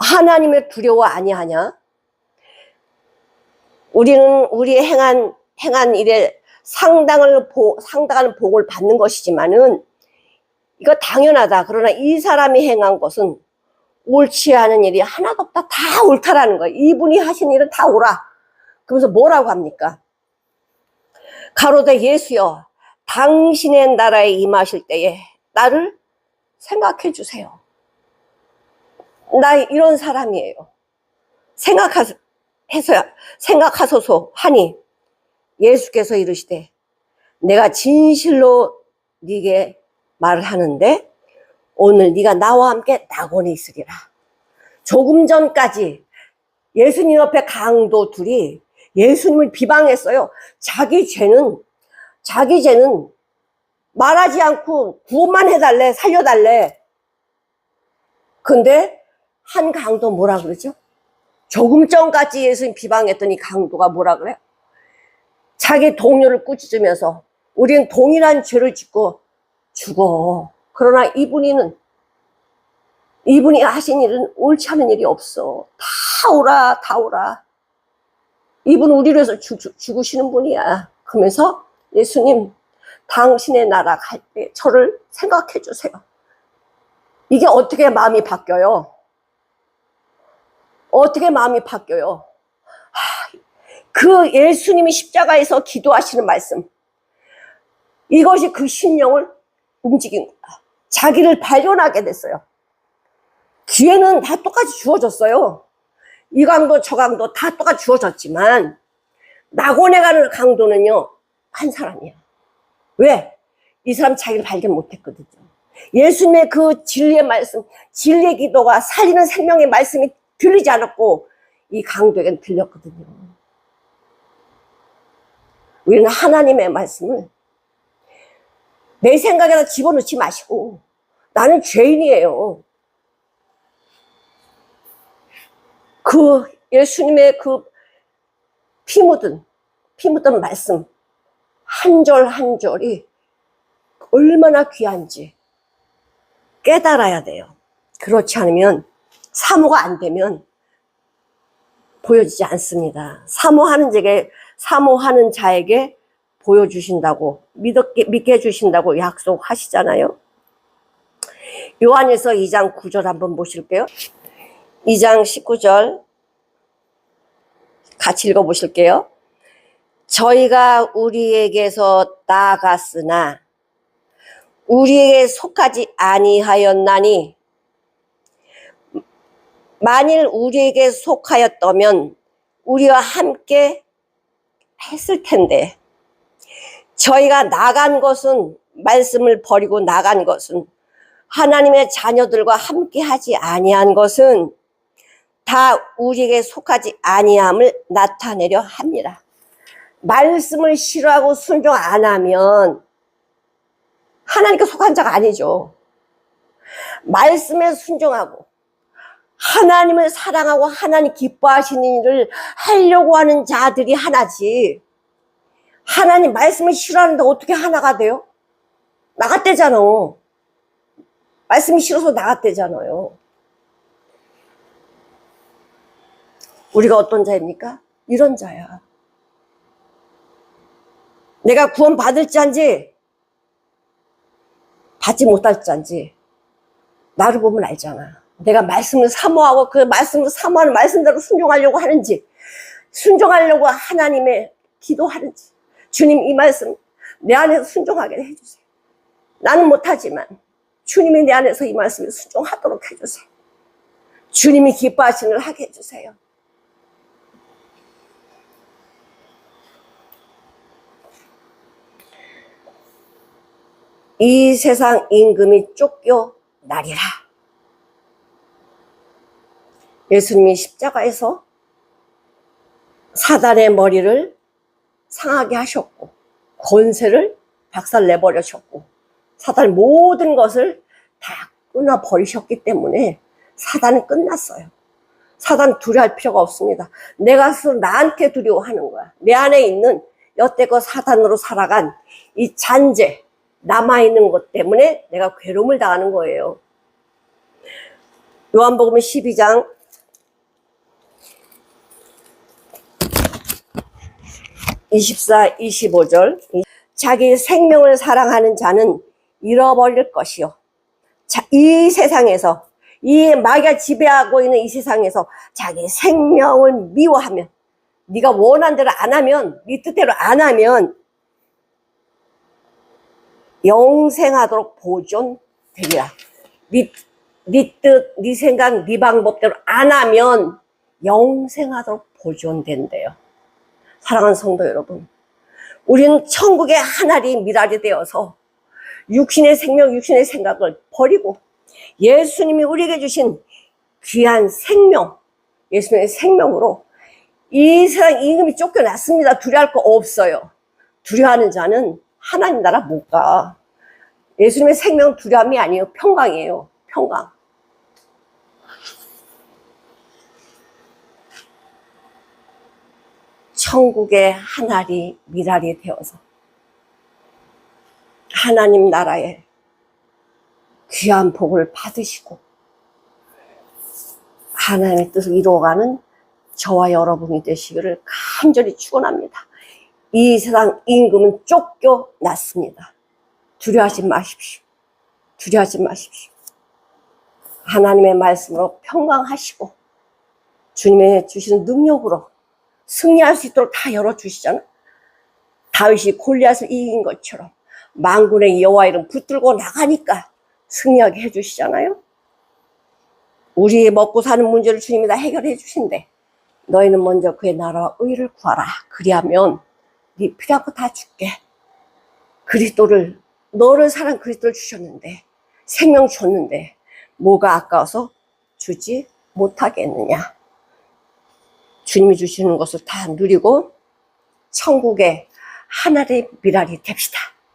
하나님의 두려워 아니하냐? 우리는 우리의 행한 일에 상당한 복을 받는 것이지만은 이거 당연하다. 그러나 이 사람이 행한 것은 옳지 않은 일이 하나도 없다. 다 옳다라는 거예요. 이분이 하신 일은 다 옳아. 그러면서 뭐라고 합니까? 가로되 예수여, 당신의 나라에 임하실 때에 나를 생각해 주세요. 나 이런 사람이에요. 생각하소서 하니 예수께서 이르시되, 내가 진실로 네게 말을 하는데 오늘 네가 나와 함께 낙원에 있으리라. 조금 전까지 예수님 옆에 강도 둘이 예수님을 비방했어요. 자기 죄는 말하지 않고 구원만 해달래, 살려달래. 근데 한 강도 뭐라 그러죠? 조금 전까지 예수님 비방했더니 강도가 뭐라 그래요? 자기 동료를 꾸짖으면서 우리는 동일한 죄를 짓고 죽어. 그러나 이분이 하신 일은 옳지 않은 일이 없어. 다 오라, 다 오라. 이분 우리를 위해서 죽으시는 분이야. 그러면서 예수님, 당신의 나라 갈 때 저를 생각해 주세요. 이게 어떻게 마음이 바뀌어요? 어떻게 마음이 바뀌어요? 그 예수님이 십자가에서 기도하시는 말씀, 이것이 그 심령을 움직인 거야. 자기를 발견하게 됐어요. 기회는 다 똑같이 주어졌어요. 이 강도 저 강도 다 똑같이 주어졌지만 낙원에 가는 강도는요, 한 사람이야. 왜? 이 사람 자기를 발견 못했거든요. 예수님의 그 진리의 말씀, 진리의 기도가 살리는 생명의 말씀이 들리지 않았고 이 강도에게는 들렸거든요. 우리는 하나님의 말씀을 내 생각에다 집어넣지 마시고 나는 죄인이에요. 그 예수님의 그 피 묻은 말씀 한 절 한 절이 얼마나 귀한지 깨달아야 돼요. 그렇지 않으면 사모가 안 되면 보여지지 않습니다. 사모하는 자에게 보여주신다고 믿게 해주신다고 약속하시잖아요. 요한에서 2장 9절 한번 보실게요. 2장 19절 같이 읽어보실게요. 저희가 우리에게서 나아갔으나 우리에게 속하지 아니하였나니 만일 우리에게 속하였다면 우리와 함께 했을 텐데 저희가 나간 것은 말씀을 버리고 나간 것은 하나님의 자녀들과 함께 하지 아니한 것은 다 우리에게 속하지 아니함을 나타내려 합니다. 말씀을 싫어하고 순종 안 하면 하나님께 속한 자가 아니죠. 말씀에 순종하고 하나님을 사랑하고 하나님 기뻐하시는 일을 하려고 하는 자들이 하나지, 하나님 말씀을 싫어하는데 어떻게 하나가 돼요? 나갔대잖아. 말씀이 싫어서 나갔대잖아요. 우리가 어떤 자입니까? 이런 자야. 내가 구원 받을지한지 받지 못할지한지 나를 보면 알잖아. 내가 말씀을 사모하고 그 말씀을 사모하는 말씀대로 순종하려고 하는지, 순종하려고 하나님의 기도하는지, 주님 이 말씀 내 안에서 순종하게 해주세요. 나는 못하지만 주님이 내 안에서 이 말씀을 순종하도록 해주세요. 주님이 기뻐하시는 일 하게 해주세요. 이 세상 임금이 쫓겨나리라. 예수님이 십자가에서 사단의 머리를 상하게 하셨고 권세를 박살내버리셨고 사단의 모든 것을 다 끊어버리셨기 때문에 사단은 끝났어요. 사단 두려워할 필요가 없습니다. 내가 스스로 나한테 두려워하는 거야. 내 안에 있는 여태껏 사단으로 살아간 이 잔재, 남아있는 것 때문에 내가 괴로움을 당하는 거예요. 요한복음 12장 24, 25절 자기 생명을 사랑하는 자는 잃어버릴 것이요. 자, 이 세상에서 이 마귀가 지배하고 있는 이 세상에서 자기 생명을 미워하면, 네가 원하는 대로 안 하면, 네 뜻대로 안 하면 영생하도록 보존되리라. 네 뜻, 네 생각, 네 방법대로 안 하면 영생하도록 보존된대요. 사랑하는 성도 여러분, 우리는 천국의 한 알이 미랄이 되어서 육신의 생명, 육신의 생각을 버리고 예수님이 우리에게 주신 귀한 생명, 예수님의 생명으로 이 세상 임금이 쫓겨났습니다. 두려워할 거 없어요. 두려워하는 자는 하나님 나라 못 가. 예수님의 생명은 두려움이 아니에요. 평강이에요. 평강. 천국의 한 알이 미랄이 되어서 하나님 나라의 귀한 복을 받으시고 하나님의 뜻을 이루어가는 저와 여러분이 되시기를 간절히 축원합니다. 이 세상 임금은 쫓겨났습니다. 두려워하지 마십시오. 두려워하지 마십시오. 하나님의 말씀으로 평강하시고 주님의 주시는 능력으로 승리할 수 있도록 다 열어주시잖아. 다윗이 골리앗을 이긴 것처럼 만군의 여호와 이름 붙들고 나가니까 승리하게 해주시잖아요. 우리 먹고 사는 문제를 주님이 다 해결해 주신대. 너희는 먼저 그의 나라와 의를 구하라. 그리하면 네 필요한 거 다 줄게. 그리스도를, 너를 사랑 그리스도를 주셨는데, 생명 줬는데 뭐가 아까워서 주지 못하겠느냐. 주님이 주시는 것을 다 누리고 천국의 하늘의 미랄이 됩시다.